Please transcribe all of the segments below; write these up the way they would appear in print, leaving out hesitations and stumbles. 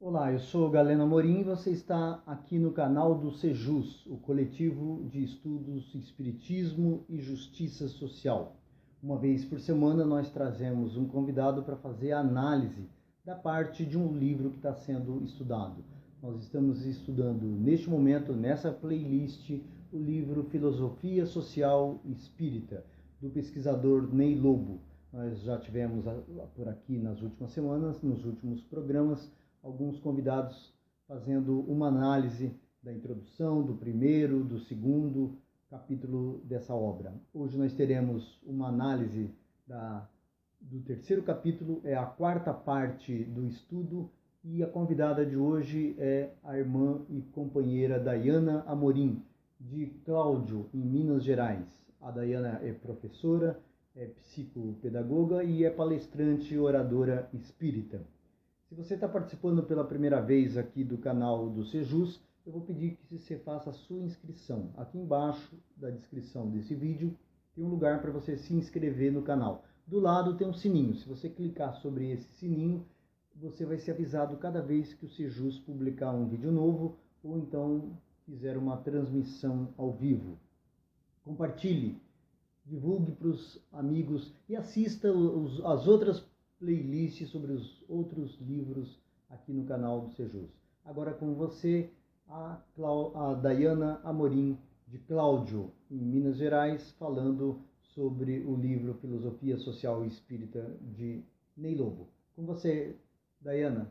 Olá, eu sou Galeno Amorim e você está aqui no canal do Sejus, o coletivo de estudos Espiritismo e Justiça Social. Uma vez por semana nós trazemos um convidado para fazer a análise da parte de um livro que está sendo estudado. Nós estamos estudando neste momento, nessa playlist, o livro Filosofia Social Espírita, do pesquisador Ney Lobo. Nós já tivemos por aqui nas últimas semanas, nos últimos programas, alguns convidados fazendo uma análise da introdução, do primeiro, do segundo capítulo dessa obra. Hoje nós teremos uma análise do terceiro capítulo, é a quarta parte do estudo, e a convidada de hoje é a irmã e companheira Dayana Amorim, de Cláudio, em Minas Gerais. A Dayana é professora, é psicopedagoga e é palestrante e oradora espírita. Se você está participando pela primeira vez aqui do canal do Sejus, eu vou pedir que você faça a sua inscrição. Aqui embaixo da descrição desse vídeo tem um lugar para você se inscrever no canal. Do lado tem um sininho. Se você clicar sobre esse sininho, você vai ser avisado cada vez que o Sejus publicar um vídeo novo ou então fizer uma transmissão ao vivo. Compartilhe, divulgue para os amigos e assista as outras playlists sobre os outros livros aqui no canal do Sejus. Agora com você, a Dayana Amorim, de Cláudio, em Minas Gerais, falando sobre o livro Filosofia Social Espírita, de Ney Lobo. Com você, Dayana.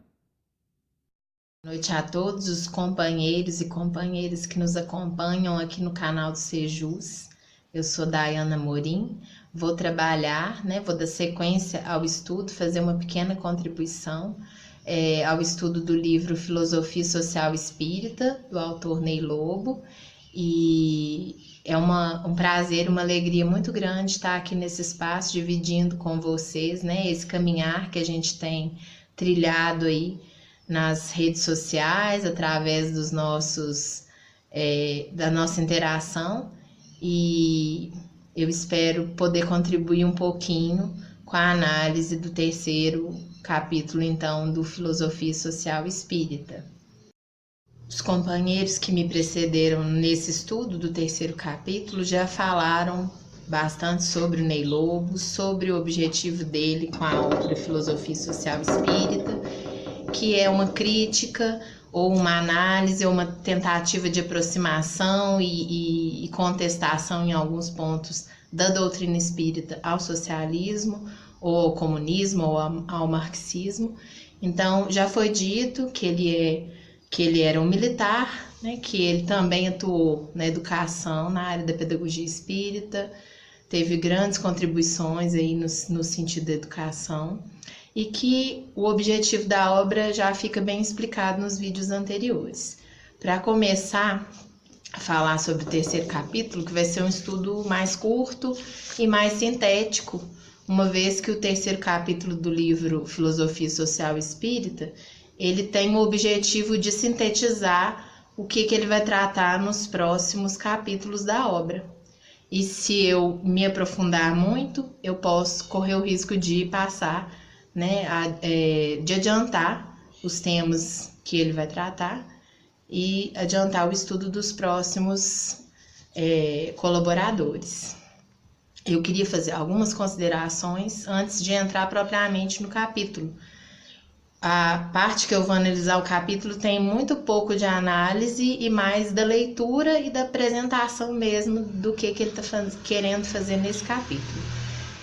Boa noite a todos os companheiros e companheiras que nos acompanham aqui no canal do Sejus. Eu sou Dayana Amorim, vou trabalhar, vou dar sequência ao estudo, fazer uma pequena contribuição ao estudo do livro Filosofia Social Espírita, do autor Ney Lobo, e é um prazer, uma alegria muito grande estar aqui nesse espaço, dividindo com vocês, esse caminhar que a gente tem trilhado aí nas redes sociais, através dos da nossa interação. E eu espero poder contribuir um pouquinho com a análise do terceiro capítulo, então, do Filosofia Social Espírita. Os companheiros que me precederam nesse estudo do terceiro capítulo já falaram bastante sobre o Ney Lobo, sobre o objetivo dele com a obra Filosofia Social Espírita, que é uma crítica ou uma análise, ou uma tentativa de aproximação e contestação em alguns pontos da doutrina espírita ao socialismo, ou ao comunismo, ou ao marxismo. Então, já foi dito que ele era um militar, que ele também atuou na educação, na área da pedagogia espírita, teve grandes contribuições aí no sentido da educação, e que o objetivo da obra já fica bem explicado nos vídeos anteriores. Para começar a falar sobre o terceiro capítulo, que vai ser um estudo mais curto e mais sintético, uma vez que o terceiro capítulo do livro Filosofia Social Espírita, ele tem o objetivo de sintetizar o que ele vai tratar nos próximos capítulos da obra. E se eu me aprofundar muito, eu posso correr o risco de passar, de adiantar os temas que ele vai tratar e adiantar o estudo dos próximos colaboradores. Eu queria fazer algumas considerações antes de entrar propriamente no capítulo. A parte que eu vou analisar o capítulo tem muito pouco de análise e mais da leitura e da apresentação mesmo do que ele está querendo fazer nesse capítulo.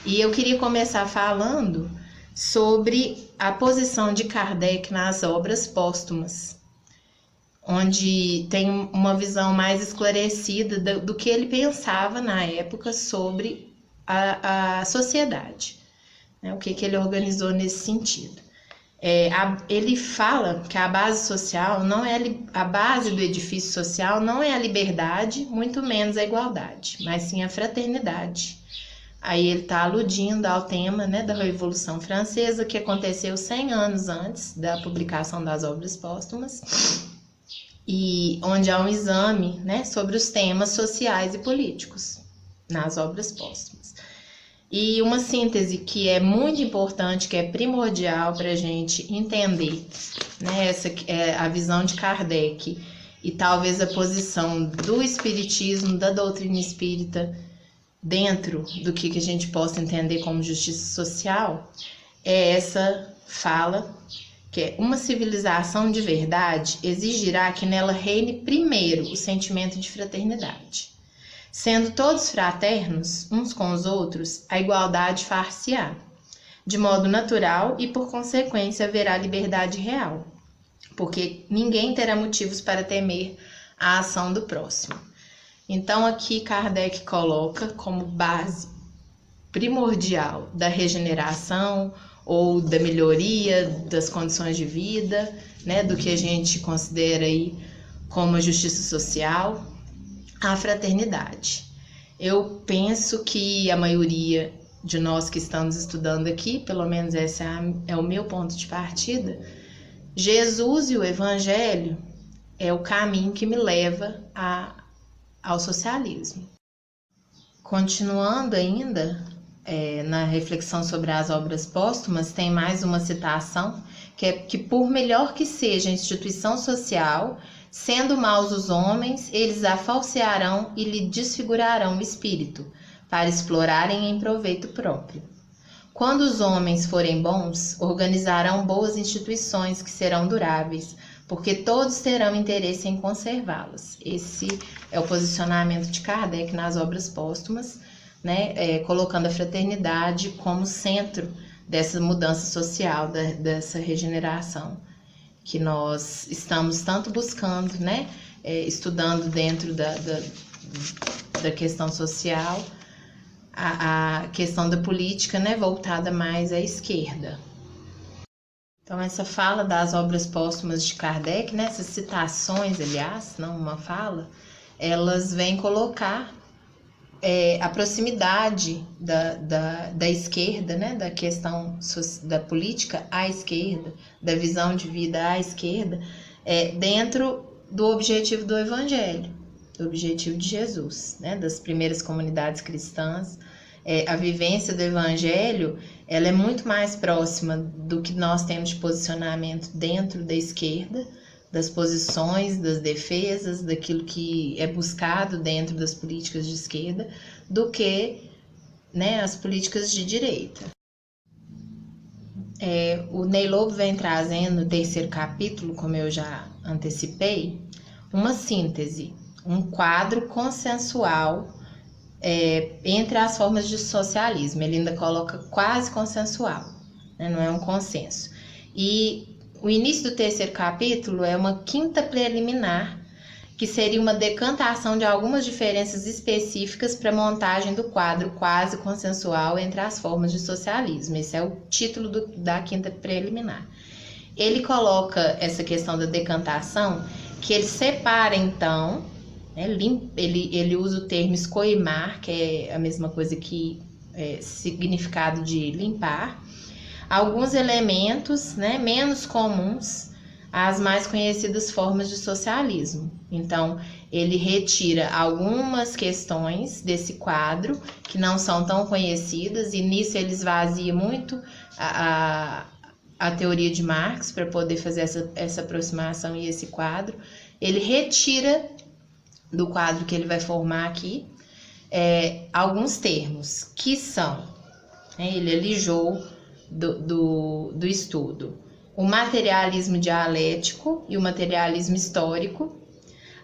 E eu queria começar falando sobre a posição de Kardec nas obras póstumas, onde tem uma visão mais esclarecida do que ele pensava na época sobre a sociedade, o que ele organizou nesse sentido. Ele fala que a base social não é a base do edifício social, não é a liberdade, muito menos a igualdade, mas sim a fraternidade. Aí ele está aludindo ao tema da Revolução Francesa, que aconteceu 100 anos antes da publicação das obras póstumas, e onde há um exame sobre os temas sociais e políticos nas obras póstumas. E uma síntese que é muito importante, que é primordial para a gente entender, né? Essa é a visão de Kardec e talvez a posição do espiritismo, da doutrina espírita, dentro do que a gente possa entender como justiça social, é essa fala, que é: uma civilização de verdade exigirá que nela reine primeiro o sentimento de fraternidade. Sendo todos fraternos uns com os outros, a igualdade far-se-á. De modo natural e, por consequência, haverá liberdade real, porque ninguém terá motivos para temer a ação do próximo. Então, aqui Kardec coloca como base primordial da regeneração ou da melhoria das condições de vida, né, do que a gente considera aí como a justiça social, a fraternidade. Eu penso que a maioria de nós que estamos estudando aqui, pelo menos esse é o meu ponto de partida, Jesus e o Evangelho é o caminho que me leva ao socialismo. Continuando ainda na reflexão sobre as obras póstumas, tem mais uma citação, que é que por melhor que seja a instituição social, sendo maus os homens, eles a falsearão e lhe desfigurarão o espírito, para explorarem em proveito próprio. Quando os homens forem bons, organizarão boas instituições que serão duráveis, porque todos terão interesse em conservá-las. Esse é o posicionamento de Kardec nas obras póstumas, né, colocando a fraternidade como centro dessa mudança social, dessa regeneração que nós estamos tanto buscando, né, estudando dentro da questão social, a questão da política, né, voltada mais à esquerda. Então, essa fala das obras póstumas de Kardec, né, essas citações, aliás, não uma fala, elas vêm colocar a proximidade da esquerda, né, da questão da política à esquerda, da visão de vida à esquerda, dentro do objetivo do Evangelho, do objetivo de Jesus, né, das primeiras comunidades cristãs. A vivência do Evangelho, ela é muito mais próxima do que nós temos de posicionamento dentro da esquerda, das posições, das defesas, daquilo que é buscado dentro das políticas de esquerda, do que, né, as políticas de direita. O Ney Lobo vem trazendo no terceiro capítulo, como eu já antecipei, uma síntese, um quadro consensual entre as formas de socialismo. Ele ainda coloca quase consensual, né, não é um consenso. E o início do terceiro capítulo é uma quinta preliminar, que seria uma decantação de algumas diferenças específicas para a montagem do quadro quase consensual entre as formas de socialismo. Esse é o título da quinta preliminar. Ele coloca essa questão da decantação, que ele separa, então, né, ele usa o termo escoimar, que é a mesma coisa que significado de limpar, alguns elementos, né, menos comuns às mais conhecidas formas de socialismo. Então, ele retira algumas questões desse quadro que não são tão conhecidas, e nisso ele esvazia muito a teoria de Marx para poder fazer essa aproximação e esse quadro. Ele retira do quadro que ele vai formar aqui alguns termos que são, né, ele alijou do estudo: o materialismo dialético e o materialismo histórico,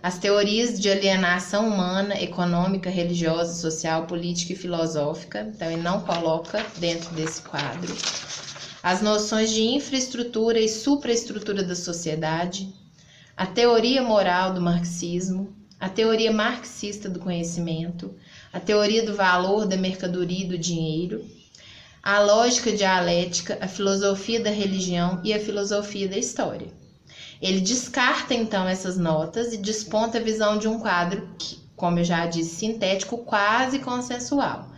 as teorias de alienação humana, econômica, religiosa, social, política e filosófica. Então, ele não coloca dentro desse quadro. As noções de infraestrutura e supraestrutura da sociedade, a teoria moral do marxismo, a teoria marxista do conhecimento, a teoria do valor da mercadoria e do dinheiro, a lógica dialética, a filosofia da religião e a filosofia da história. Ele descarta, então, essas notas e desponta a visão de um quadro que, como eu já disse, sintético, quase consensual.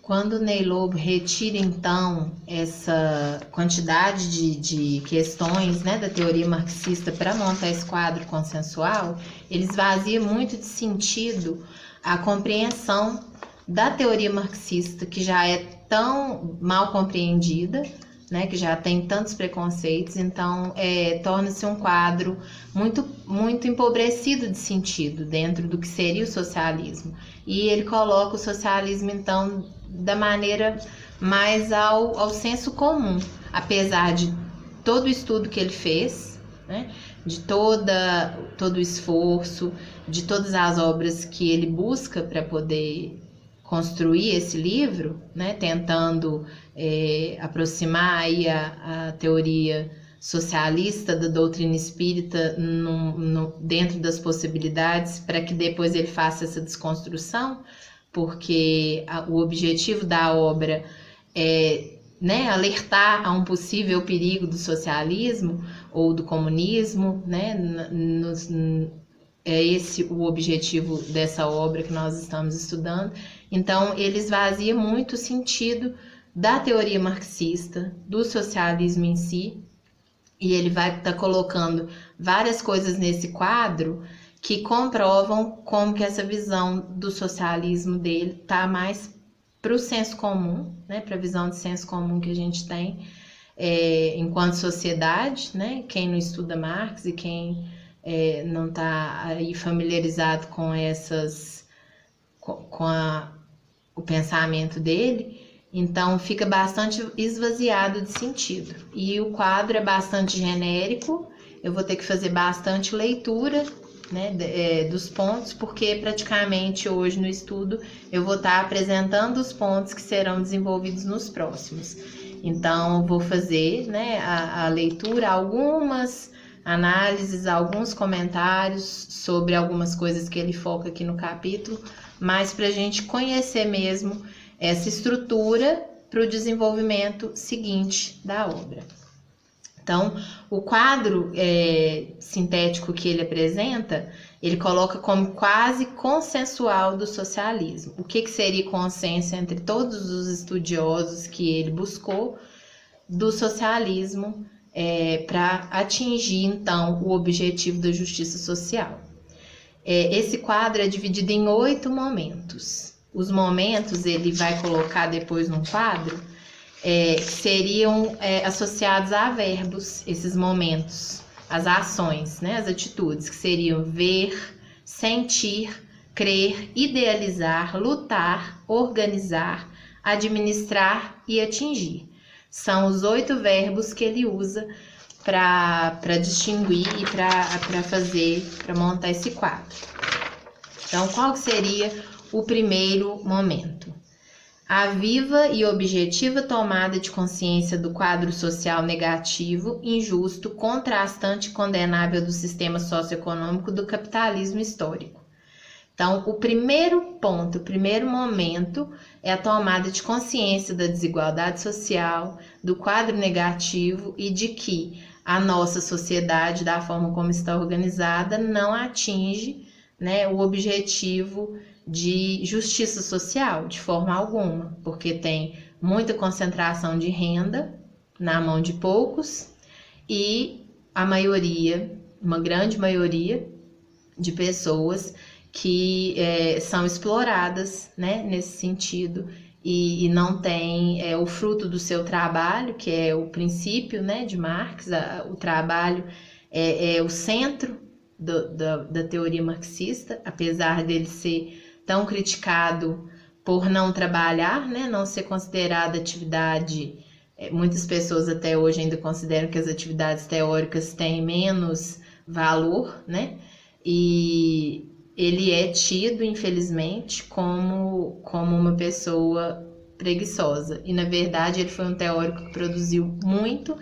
Quando Ney Lobo retira, então, essa quantidade de questões, né, da teoria marxista para montar esse quadro consensual, ele esvazia muito de sentido a compreensão da teoria marxista, que já é tão mal compreendida, né, que já tem tantos preconceitos. Então torna-se um quadro muito empobrecido de sentido dentro do que seria o socialismo. E ele coloca o socialismo, então, da maneira mais ao senso comum, apesar de todo o estudo que ele fez, né, de todo o esforço, de todas as obras que ele busca para poder construir esse livro, né, tentando aproximar aí a teoria socialista da doutrina espírita dentro das possibilidades, para que depois ele faça essa desconstrução, porque o objetivo da obra é, né, alertar a um possível perigo do socialismo ou do comunismo, né, é esse o objetivo dessa obra que nós estamos estudando. Então, ele esvazia muito o sentido da teoria marxista, do socialismo em si, e ele vai estar colocando várias coisas nesse quadro que comprovam como que essa visão do socialismo dele está mais para o senso comum, né, para a visão de senso comum que a gente tem enquanto sociedade, né? Quem não estuda Marx e quem não está aí familiarizado com o pensamento dele, então fica bastante esvaziado de sentido. E o quadro é bastante genérico, eu vou ter que fazer bastante leitura, né, dos pontos, porque praticamente hoje no estudo eu vou estar apresentando os pontos que serão desenvolvidos nos próximos. Então, vou fazer, né, a leitura, algumas análises, alguns comentários sobre algumas coisas que ele foca aqui no capítulo, mas para a gente conhecer mesmo essa estrutura para o desenvolvimento seguinte da obra. Então, o quadro sintético que ele apresenta, ele coloca como quase consensual do socialismo. O que seria consenso entre todos os estudiosos que ele buscou do socialismo para atingir, então, o objetivo da justiça social. Esse quadro é dividido em 8 momentos. Os momentos ele vai colocar depois num quadro, seriam associados a verbos, esses momentos, as ações, né, as atitudes, que seriam ver, sentir, crer, idealizar, lutar, organizar, administrar e atingir. São os 8 verbos que ele usa para distinguir e para montar esse quadro. Então, qual que seria o primeiro momento? A viva e objetiva tomada de consciência do quadro social negativo, injusto, contrastante e condenável do sistema socioeconômico do capitalismo histórico. Então, o primeiro ponto, o primeiro momento é a tomada de consciência da desigualdade social, do quadro negativo e de que a nossa sociedade, da forma como está organizada, não atinge, né, o objetivo de justiça social de forma alguma, porque tem muita concentração de renda na mão de poucos e a maioria, uma grande maioria de pessoas que são exploradas, né, nesse sentido e não tem o fruto do seu trabalho, que é o princípio, né, de Marx. O trabalho é o centro da teoria marxista, apesar dele ser tão criticado por não trabalhar, né, não ser considerada atividade. Muitas pessoas até hoje ainda consideram que as atividades teóricas têm menos valor, né, e ele é tido, infelizmente, como uma pessoa preguiçosa. E, na verdade, ele foi um teórico que produziu muito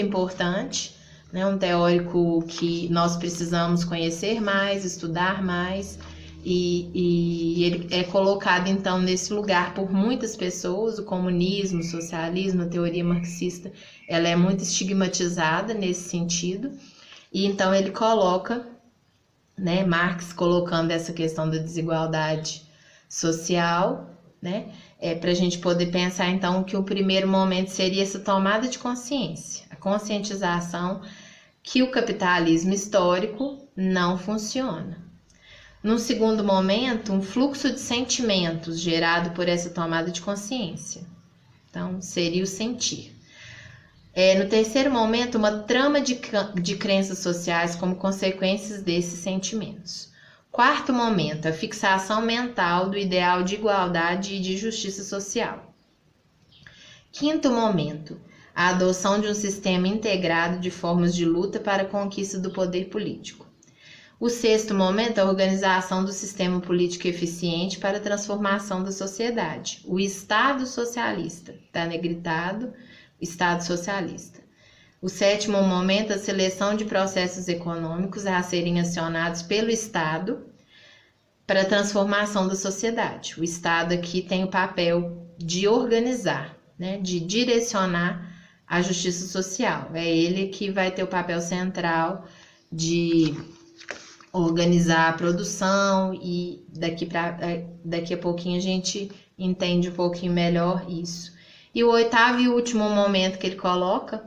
importante, né, um teórico que nós precisamos conhecer mais, estudar mais, e ele é colocado, então, nesse lugar por muitas pessoas. O comunismo, o socialismo, a teoria marxista, ela é muito estigmatizada nesse sentido, e então ele coloca, né, Marx colocando essa questão da desigualdade social, né, para a gente poder pensar, então, que o primeiro momento seria essa tomada de consciência, a conscientização que o capitalismo histórico não funciona. Num segundo momento, um fluxo de sentimentos gerado por essa tomada de consciência. Então, seria o sentir. No terceiro momento, uma trama de crenças sociais como consequências desses sentimentos. Quarto momento, a fixação mental do ideal de igualdade e de justiça social. Quinto momento, a adoção de um sistema integrado de formas de luta para a conquista do poder político. O sexto momento, a organização do sistema político eficiente para a transformação da sociedade. O Estado socialista, está negritado, Estado socialista. O sétimo momento, a seleção de processos econômicos a serem acionados pelo Estado para a transformação da sociedade. O Estado aqui tem o papel de organizar, né, de direcionar a justiça social. É ele que vai ter o papel central de organizar a produção e daqui a pouquinho a gente entende um pouquinho melhor isso. E o oitavo e último momento que ele coloca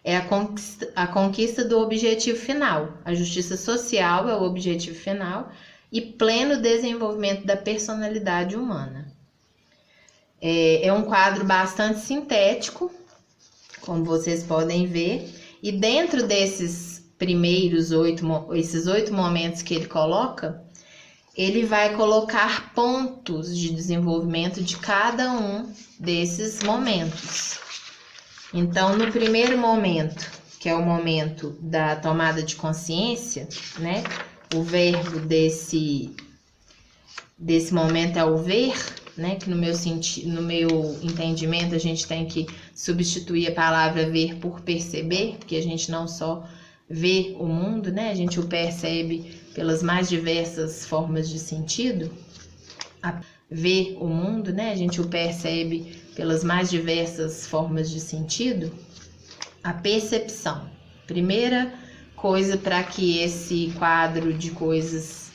é a conquista do objetivo final. A justiça social é o objetivo final e pleno desenvolvimento da personalidade humana. É um quadro bastante sintético, como vocês podem ver, e dentro desses primeiros esses 8 momentos que ele coloca, ele vai colocar pontos de desenvolvimento de cada um desses momentos. Então, no primeiro momento, que é o momento da tomada de consciência, né? O verbo desse momento é o ver, né? Que no meu entendimento a gente tem que substituir a palavra ver por perceber, porque a gente não só vê o mundo, né? A gente o percebe pelas mais diversas formas de sentido. Ver o mundo, né? A gente o percebe pelas mais diversas formas de sentido. A percepção. Primeira coisa para que esse quadro de coisas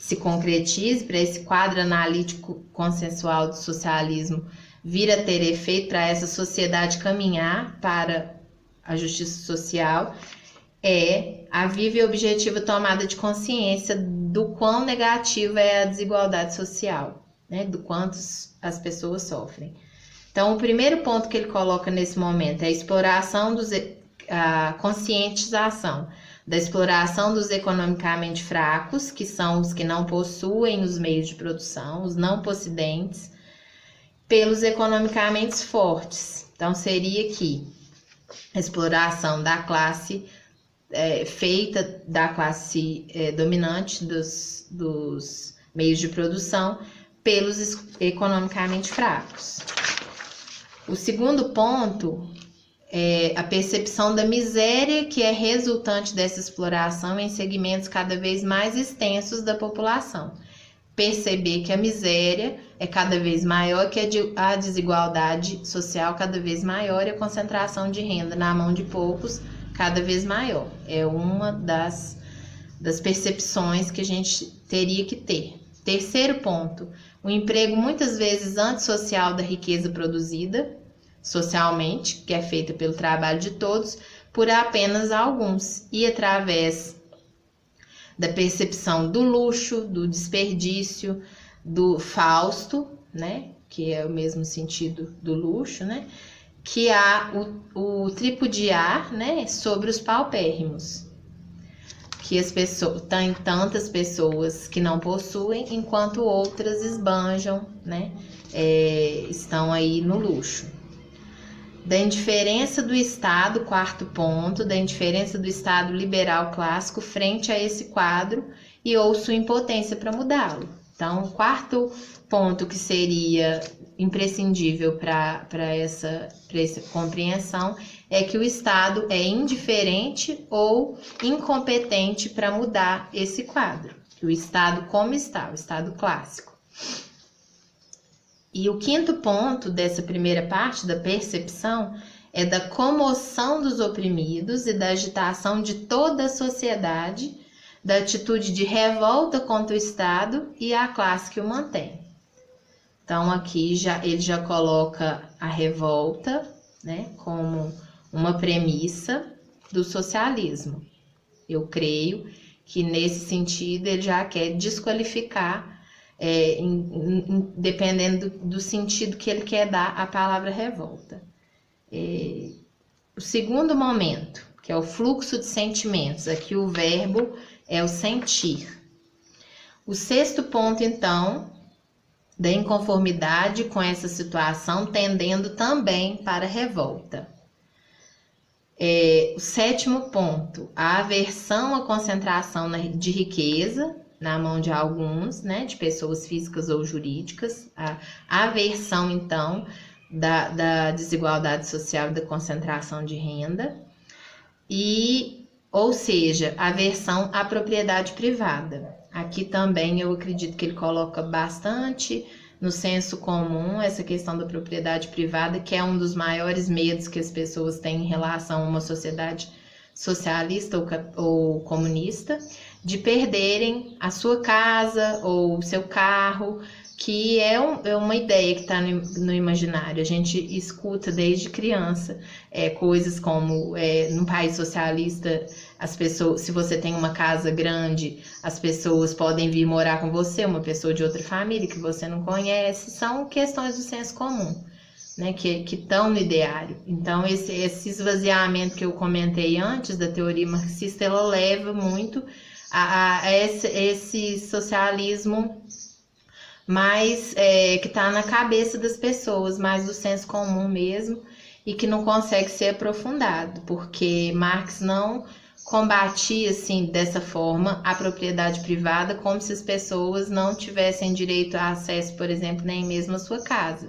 se concretize, para esse quadro analítico consensual do socialismo vir a ter efeito, para essa sociedade caminhar para a justiça social, é a viva e objetiva tomada de consciência do quão negativa é a desigualdade social, né? Do quanto as pessoas sofrem. Então, o primeiro ponto que ele coloca nesse momento é a conscientização da exploração dos economicamente fracos, que são os que não possuem os meios de produção, os não possidentes, pelos economicamente fortes. Então, seria aqui a exploração da classe feita da classe dominante dos meios de produção pelos economicamente fracos. O segundo ponto é a percepção da miséria que é resultante dessa exploração em segmentos cada vez mais extensos da população. Perceber que a miséria é cada vez maior, que a desigualdade social cada vez maior e a concentração de renda na mão de poucos cada vez maior. É uma das percepções que a gente teria que ter. Terceiro ponto, o emprego muitas vezes antissocial da riqueza produzida socialmente, que é feita pelo trabalho de todos, por apenas alguns, e através da percepção do luxo, do desperdício, do fausto, né, que é o mesmo sentido do luxo, né, que há o tripudiar, né, sobre os paupérrimos, que as pessoas, tem tantas pessoas que não possuem, enquanto outras esbanjam, né, estão aí no luxo. Da indiferença do Estado, quarto ponto, da indiferença do Estado liberal clássico frente a esse quadro ou sua impotência para mudá-lo. Então, o quarto ponto que seria imprescindível para essa compreensão é que o Estado é indiferente ou incompetente para mudar esse quadro. O Estado como está, o Estado clássico. E o quinto ponto dessa primeira parte da percepção é da comoção dos oprimidos e da agitação de toda a sociedade, da atitude de revolta contra o Estado e a classe que o mantém. Então aqui ele já coloca a revolta, né, como uma premissa do socialismo. Eu creio que nesse sentido ele já quer desqualificar, dependendo do sentido que ele quer dar à palavra revolta. O segundo momento, que é o fluxo de sentimentos, aqui o verbo é o sentir. O sexto ponto, então, da inconformidade com essa situação, tendendo também para a revolta. O sétimo ponto, a aversão à concentração de riqueza na mão de alguns, né, de pessoas físicas ou jurídicas, a aversão, então, da desigualdade social e da concentração de renda, ou seja, aversão à propriedade privada. Aqui também eu acredito que ele coloca bastante no senso comum essa questão da propriedade privada, que é um dos maiores medos que as pessoas têm em relação a uma sociedade socialista ou comunista, de perderem a sua casa ou o seu carro, que é uma ideia que está no imaginário. A gente escuta desde criança coisas como, num país socialista, as pessoas, se você tem uma casa grande, as pessoas podem vir morar com você, uma pessoa de outra família que você não conhece, são questões do senso comum, né, que estão no ideário. Então, esse esvaziamento que eu comentei antes da teoria marxista, ela leva muito a esse socialismo mais que está na cabeça das pessoas, mais do senso comum mesmo, e que não consegue ser aprofundado, porque Marx não combatia assim dessa forma a propriedade privada, como se as pessoas não tivessem direito a acesso, por exemplo, nem mesmo à sua casa.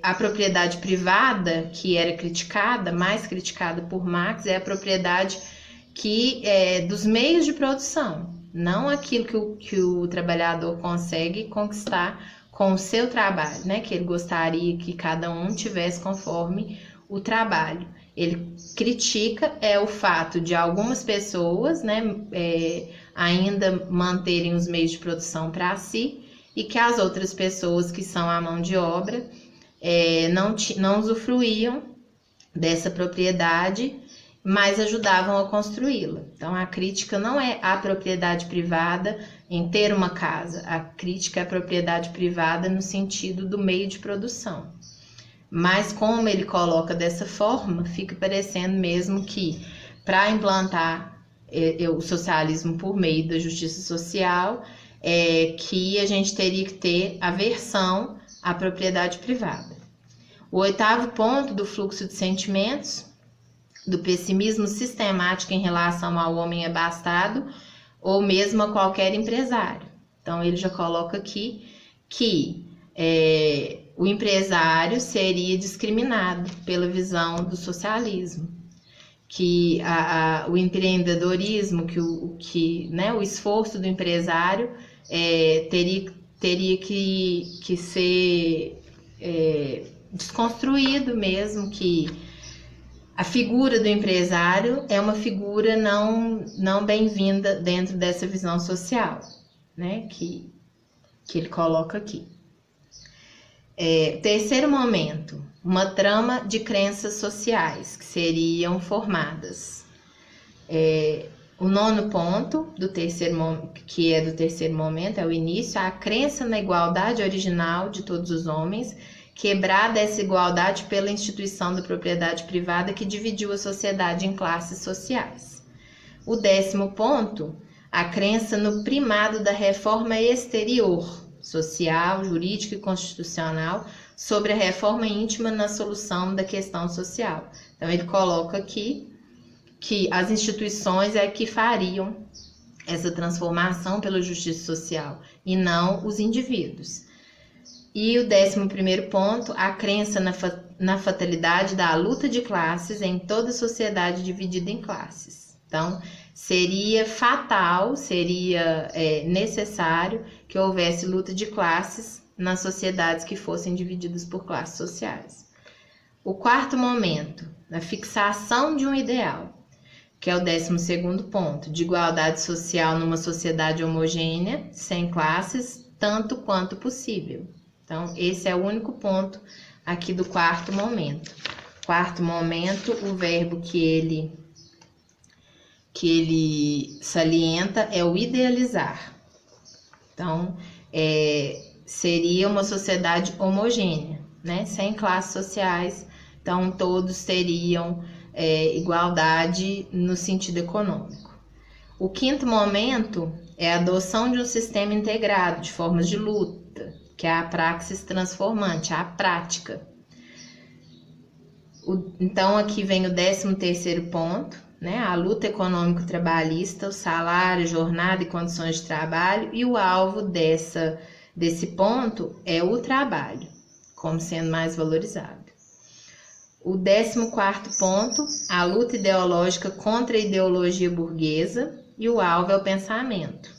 A propriedade privada que era criticada, mais criticada por Marx, é a propriedade dos meios de produção, não aquilo que o trabalhador consegue conquistar com o seu trabalho, né? Que ele gostaria que cada um tivesse conforme o trabalho. Ele critica o fato de algumas pessoas, né, ainda manterem os meios de produção para si, e que as outras pessoas que são a mão de obra não usufruíam dessa propriedade, mas ajudavam a construí-la. Então, a crítica não é a propriedade privada em ter uma casa, a crítica é a propriedade privada no sentido do meio de produção. Mas como ele coloca dessa forma, fica parecendo mesmo que para implantar o socialismo por meio da justiça social, que a gente teria que ter aversão à propriedade privada. O oitavo ponto do fluxo de sentimentos, do pessimismo sistemático em relação ao homem abastado ou mesmo a qualquer empresário. Então, ele já coloca aqui que o empresário seria discriminado pela visão do socialismo, que o empreendedorismo, o esforço do empresário teria que ser desconstruído mesmo, que a figura do empresário é uma figura não bem-vinda dentro dessa visão social, né, que ele coloca aqui. Terceiro momento, uma trama de crenças sociais que seriam formadas. O nono ponto, que é do terceiro momento, é o início, a crença na igualdade original de todos os homens, quebrada essa igualdade pela instituição da propriedade privada que dividiu a sociedade em classes sociais. O 10º ponto, a crença no primado da reforma exterior, social, jurídica e constitucional, sobre a reforma íntima na solução da questão social. Então, ele coloca aqui que as instituições que fariam essa transformação pela justiça social e não os indivíduos. E o 11º ponto, a crença na fatalidade da luta de classes em toda a sociedade dividida em classes. Então, seria fatal, seria necessário que houvesse luta de classes nas sociedades que fossem divididas por classes sociais. O 4º momento, a fixação de um ideal, que é o 12º ponto, de igualdade social numa sociedade homogênea, sem classes, tanto quanto possível. Então, esse é o único ponto aqui do 4º momento. 4º momento, o verbo que ele que ele salienta é o idealizar. Então, seria uma sociedade homogênea, né? Sem classes sociais, então todos teriam igualdade no sentido econômico. O quinto momento é a adoção de um sistema integrado de formas de luta, que é a praxis transformante, a prática. Então, aqui vem o 13º ponto, né? A luta econômico-trabalhista, o salário, jornada e condições de trabalho, e o alvo desse ponto é o trabalho, como sendo mais valorizado. O 14º ponto, a luta ideológica contra a ideologia burguesa, e o alvo é o pensamento.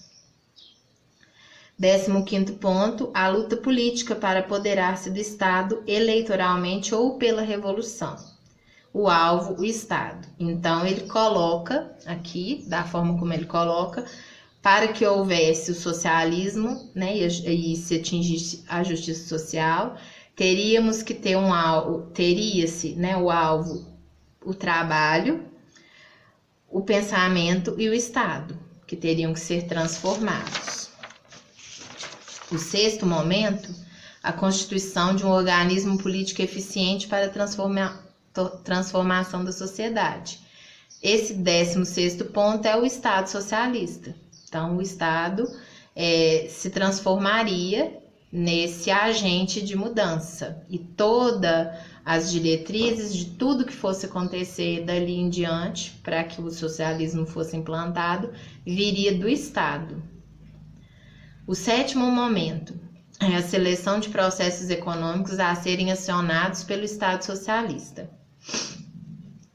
15º ponto, a luta política para apoderar-se do Estado eleitoralmente ou pela revolução. O alvo, o Estado. Então, ele coloca aqui, da forma como ele coloca, para que houvesse o socialismo, né, e se atingisse a justiça social, teríamos que ter teria-se, né, o alvo, o trabalho, o pensamento e o Estado, que teriam que ser transformados. O 6º momento, a constituição de um organismo político eficiente para a transformação da sociedade. Esse 16º ponto é o Estado socialista. Então, o Estado se transformaria nesse agente de mudança, e todas as diretrizes de tudo que fosse acontecer dali em diante, para que o socialismo fosse implantado, viria do Estado. O 7º momento é a seleção de processos econômicos a serem acionados pelo Estado socialista.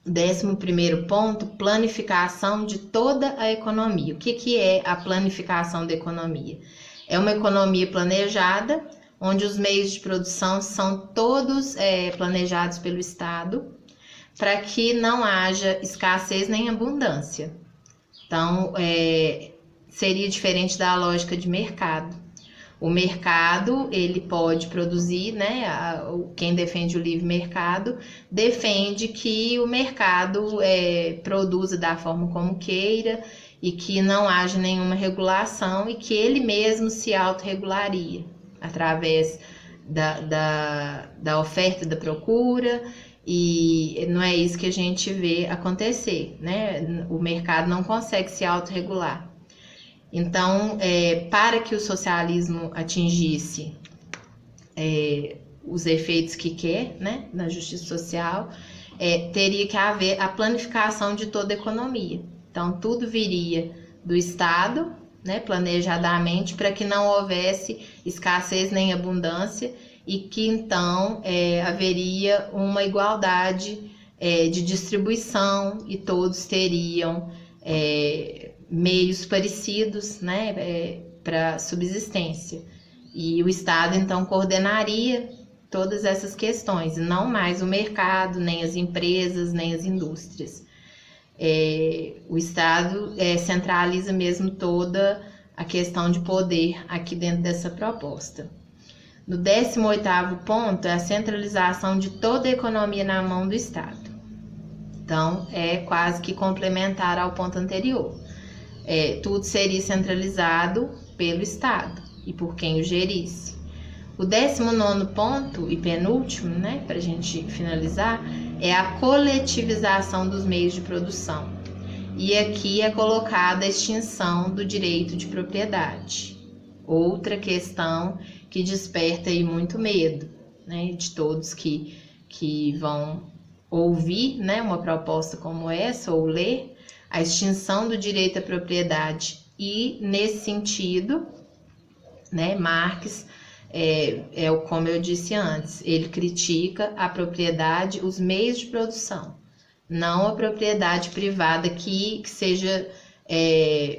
11º ponto, planificação de toda a economia. O que é a planificação da economia? É uma economia planejada, onde os meios de produção são todos planejados pelo Estado, para que não haja escassez nem abundância. Então, seria diferente da lógica de mercado. O mercado, ele pode produzir, né? Quem defende o livre mercado defende que o mercado produza da forma como queira e que não haja nenhuma regulação e que ele mesmo se autorregularia através da oferta e da procura, e não é isso que a gente vê acontecer, né? O mercado não consegue se autorregular. Então, para que o socialismo atingisse os efeitos que quer, né, na justiça social, teria que haver a planificação de toda a economia. Então, tudo viria do Estado, né, planejadamente, para que não houvesse escassez nem abundância e que, então, haveria uma igualdade de distribuição e todos teriam meios parecidos, né, para subsistência. E o Estado, então, coordenaria todas essas questões, e não mais o mercado, nem as empresas, nem as indústrias. O Estado centraliza mesmo toda a questão de poder aqui dentro dessa proposta. No 18º ponto, é a centralização de toda a economia na mão do Estado. Então, é quase que complementar ao ponto anterior. Tudo seria centralizado pelo Estado e por quem o gerisse. O 19º ponto e penúltimo, né, para a gente finalizar, é a coletivização dos meios de produção. E aqui é colocada a extinção do direito de propriedade. Outra questão que desperta aí muito medo, né, de todos que vão ouvir, né, uma proposta como essa ou ler, a extinção do direito à propriedade. E, nesse sentido, né, Marx, como eu disse antes, ele critica a propriedade, os meios de produção, não a propriedade privada que seja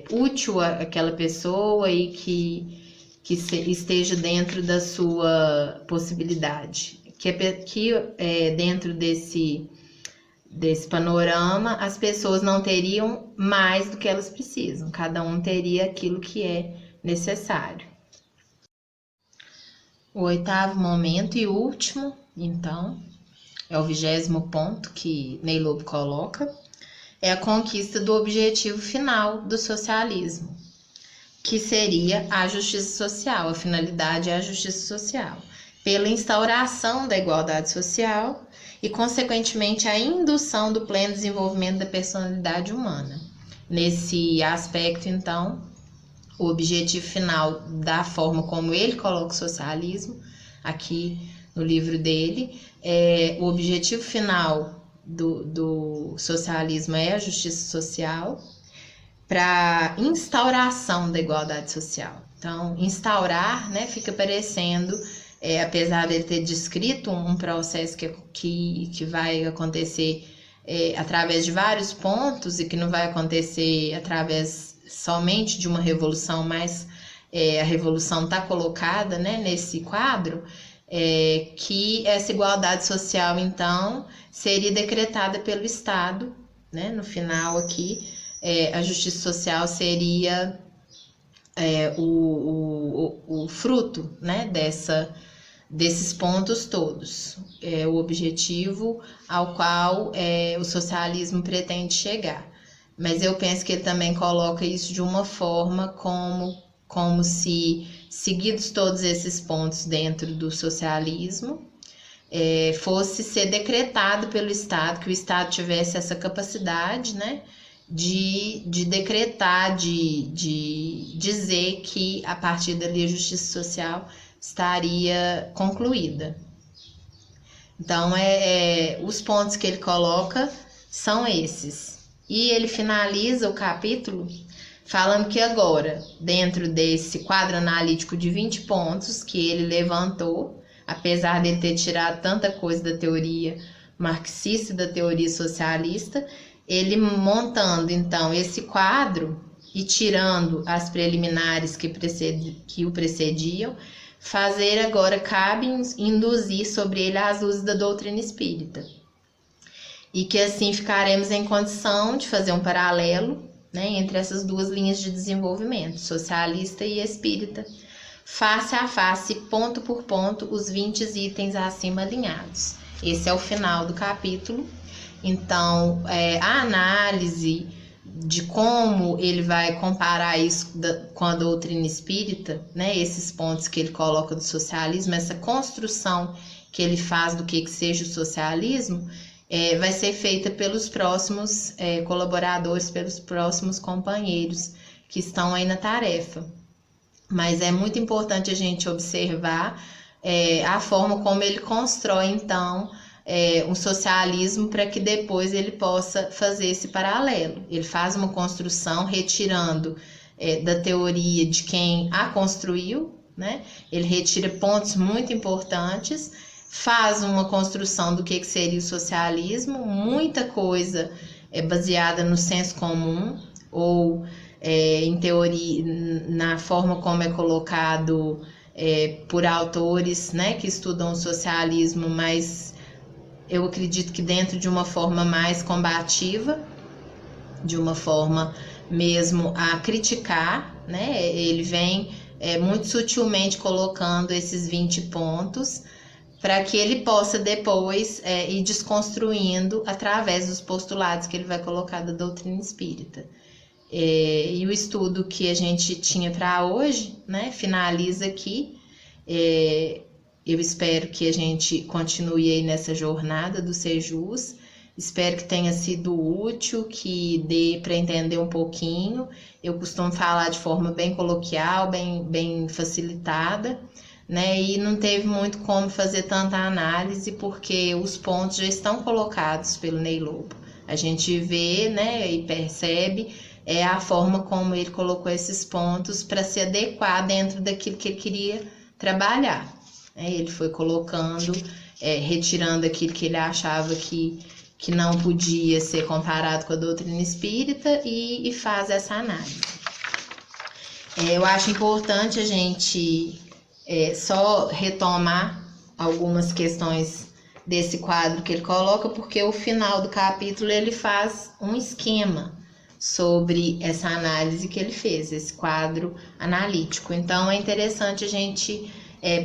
útil àquela pessoa e que esteja dentro da sua possibilidade. Dentro desse panorama, as pessoas não teriam mais do que elas precisam, cada um teria aquilo que é necessário. O 8º momento e último, então, é o 20º ponto que Ney Lobo coloca, é a conquista do objetivo final do socialismo, que seria a justiça social. A finalidade é a justiça social, pela instauração da igualdade social e, consequentemente, a indução do pleno desenvolvimento da personalidade humana. Nesse aspecto, então, o objetivo final, da forma como ele coloca o socialismo, aqui no livro dele, o objetivo final do socialismo é a justiça social, para instauração da igualdade social. Então, instaurar, né, fica parecendo, apesar dele ter descrito um processo que vai acontecer através de vários pontos e que não vai acontecer através somente de uma revolução, mas a revolução está colocada, né, nesse quadro, que essa igualdade social, então, seria decretada pelo Estado, né, no final aqui, a justiça social seria o fruto, né, desses pontos todos, o objetivo ao qual o socialismo pretende chegar. Mas eu penso que ele também coloca isso de uma forma como se, seguidos todos esses pontos dentro do socialismo, fosse ser decretado pelo Estado, que o Estado tivesse essa capacidade, né, de decretar, de dizer que a partir dali a justiça social estaria concluída. Então, os pontos que ele coloca são esses. E ele finaliza o capítulo falando que agora, dentro desse quadro analítico de 20 pontos que ele levantou, apesar de ele ter tirado tanta coisa da teoria marxista e da teoria socialista, ele montando, então, esse quadro e tirando as preliminares que o precediam, fazer agora cabe induzir sobre ele as luzes da doutrina espírita. E que assim ficaremos em condição de fazer um paralelo, né, entre essas duas linhas de desenvolvimento, socialista e espírita, face a face, ponto por ponto, os 20 itens acima alinhados. Esse é o final do capítulo. Então, a análise de como ele vai comparar isso com a doutrina espírita, né, esses pontos que ele coloca do socialismo, essa construção que ele faz do que seja o socialismo, vai ser feita pelos próximos colaboradores, pelos próximos companheiros que estão aí na tarefa. Mas é muito importante a gente observar a forma como ele constrói, então, um socialismo para que depois ele possa fazer esse paralelo. Ele faz uma construção retirando da teoria de quem a construiu, né? Ele retira pontos muito importantes, faz uma construção do que seria o socialismo, muita coisa baseada no senso comum ou em teoria, na forma como é colocado por autores, né, que estudam o socialismo, mas eu acredito que dentro de uma forma mais combativa, de uma forma mesmo a criticar, né? Ele vem muito sutilmente colocando esses 20 pontos para que ele possa depois ir desconstruindo através dos postulados que ele vai colocar da doutrina espírita. E o estudo que a gente tinha para hoje, né, finaliza aqui. Eu espero que a gente continue aí nessa jornada do Sejus. Espero que tenha sido útil, que dê para entender um pouquinho. Eu costumo falar de forma bem coloquial, bem facilitada, né? E não teve muito como fazer tanta análise, porque os pontos já estão colocados pelo Ney Lobo. A gente vê, né, e percebe a forma como ele colocou esses pontos para se adequar dentro daquilo que ele queria trabalhar. Ele foi colocando, retirando aquilo que ele achava que não podia ser comparado com a doutrina espírita e faz essa análise. Eu acho importante a gente só retomar algumas questões desse quadro que ele coloca, porque o final do capítulo ele faz um esquema sobre essa análise que ele fez, esse quadro analítico. Então é interessante a gente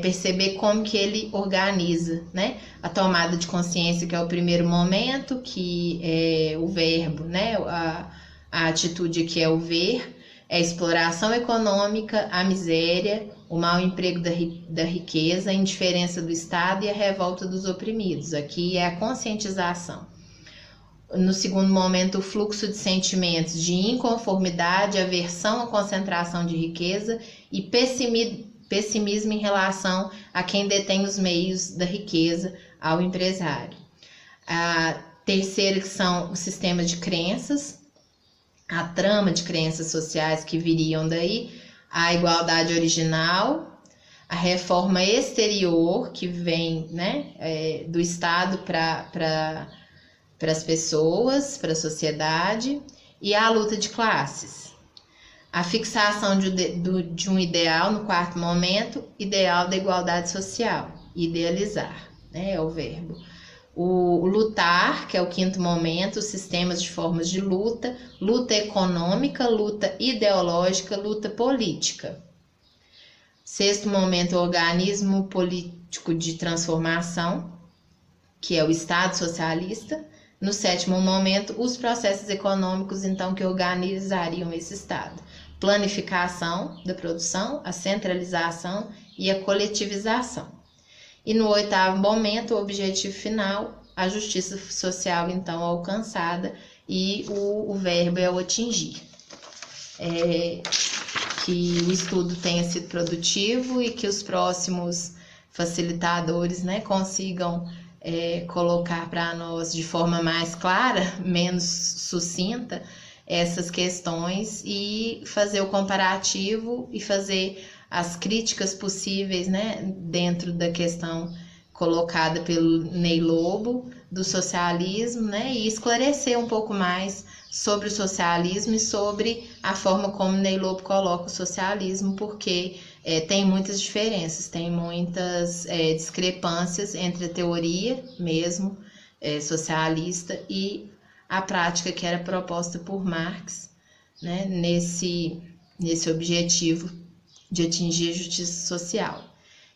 perceber como que ele organiza, né? A tomada de consciência, que é o primeiro momento, que é o verbo, né? A atitude que é o ver, é a exploração econômica, a miséria, o mau emprego da riqueza, a indiferença do Estado e a revolta dos oprimidos. Aqui é a conscientização. No segundo momento, o fluxo de sentimentos de inconformidade, aversão à concentração de riqueza e pessimismo em relação a quem detém os meios da riqueza, ao empresário. A terceira, que são os sistemas de crenças, a trama de crenças sociais que viriam daí, a igualdade original, a reforma exterior, que vem, né, do Estado para as pessoas, para a sociedade, e a luta de classes. A fixação de um ideal no quarto momento, ideal da igualdade social, idealizar, né, é o verbo. O lutar, que é o quinto momento, os sistemas de formas de luta, luta econômica, luta ideológica, luta política. Sexto momento, o organismo político de transformação, que é o Estado socialista. No sétimo momento, os processos econômicos, então, que organizariam esse Estado. Planificação da produção, a centralização e a coletivização. E no oitavo momento, o objetivo final, a justiça social, então, alcançada, e o verbo é o atingir. Que o estudo tenha sido produtivo e que os próximos facilitadores, né, consigam colocar para nós de forma mais clara, menos sucinta, essas questões e fazer o comparativo e fazer as críticas possíveis, né, dentro da questão colocada pelo Ney Lobo do socialismo, né, e esclarecer um pouco mais sobre o socialismo e sobre a forma como Ney Lobo coloca o socialismo, porque tem muitas diferenças, tem muitas discrepâncias entre a teoria mesmo socialista e a prática que era proposta por Marx, né, nesse objetivo de atingir a justiça social.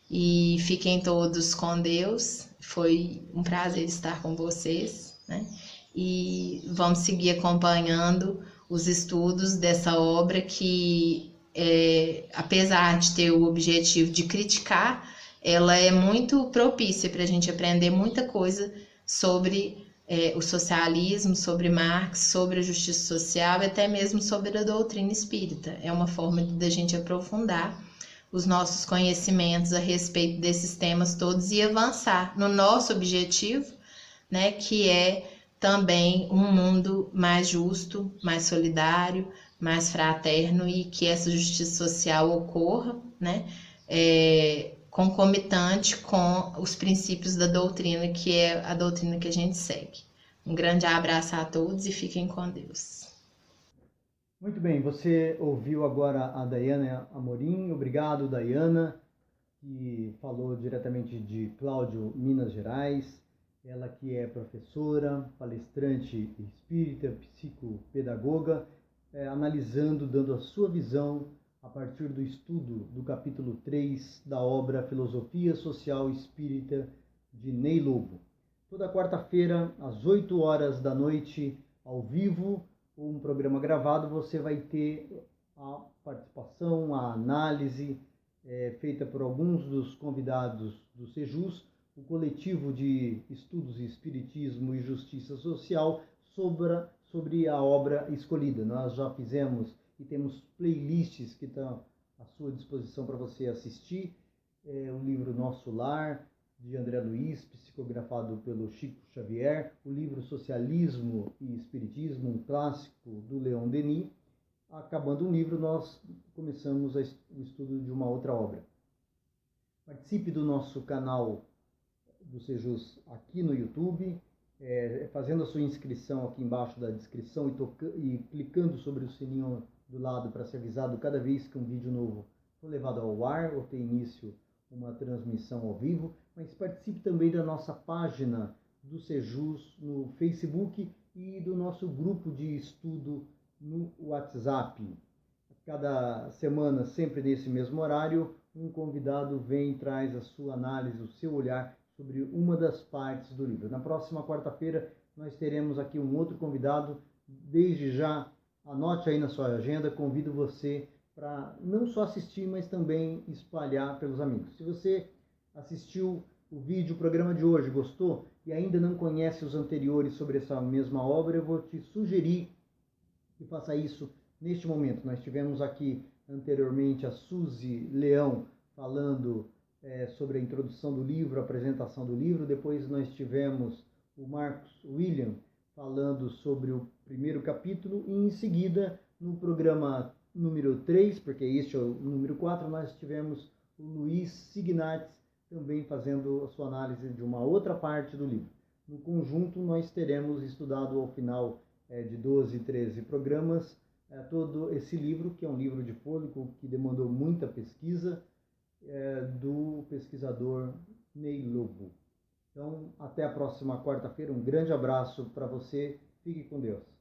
E fiquem todos com Deus, foi um prazer estar com vocês, né? E vamos seguir acompanhando os estudos dessa obra que, apesar de ter o objetivo de criticar, ela é muito propícia para a gente aprender muita coisa sobre o socialismo, sobre Marx, sobre a justiça social e até mesmo sobre a doutrina espírita. É uma forma da gente aprofundar os nossos conhecimentos a respeito desses temas todos e avançar no nosso objetivo, né, que é também um mundo mais justo, mais solidário, mais fraterno e que essa justiça social ocorra, né, concomitante com os princípios da doutrina, que é a doutrina que a gente segue. Um grande abraço a todos e fiquem com Deus. Muito bem, você ouviu agora a Daiana Amorim. Obrigado, Daiana, que falou diretamente de Cláudio, Minas Gerais. Ela que é professora, palestrante espírita, psicopedagoga, analisando, dando a sua visão a partir do estudo do capítulo 3 da obra Filosofia Social Espírita de Ney Lobo. Toda quarta-feira, às 8 horas da noite, ao vivo, um programa gravado, você vai ter a participação, a análise feita por alguns dos convidados do Sejus, o coletivo de estudos de Espiritismo e Justiça Social, sobre a obra escolhida. Nós já fizemos e temos playlists que estão à sua disposição para você assistir. O livro Nosso Lar, de André Luiz, psicografado pelo Chico Xavier, o livro Socialismo e Espiritismo, um clássico do Leon Denis. Acabando o livro, nós começamos o estudo de uma outra obra. Participe do nosso canal do Sejus aqui no YouTube, fazendo a sua inscrição aqui embaixo da descrição e clicando sobre o sininho do lado para ser avisado cada vez que um vídeo novo for levado ao ar ou ter início uma transmissão ao vivo. Mas participe também da nossa página do Sejus no Facebook e do nosso grupo de estudo no WhatsApp. Cada semana, sempre nesse mesmo horário, um convidado vem e traz a sua análise, o seu olhar sobre uma das partes do livro. Na próxima quarta-feira nós teremos aqui um outro convidado. Desde já, anote aí na sua agenda, convido você para não só assistir, mas também espalhar pelos amigos. Se você assistiu o vídeo, o programa de hoje, gostou e ainda não conhece os anteriores sobre essa mesma obra, eu vou te sugerir que faça isso neste momento. Nós tivemos aqui anteriormente a Suzy Leão falando sobre a introdução do livro, a apresentação do livro. Depois nós tivemos o Marcos William falando sobre o primeiro capítulo. E em seguida, no programa número 3, porque este é o número 4, nós tivemos o Luiz Signates também fazendo a sua análise de uma outra parte do livro. No conjunto, nós teremos estudado ao final de 12, 13 programas todo esse livro, que é um livro de fôlego que demandou muita pesquisa, do pesquisador Ney Lobo. Então, até a próxima quarta-feira. Um grande abraço para você. Fique com Deus.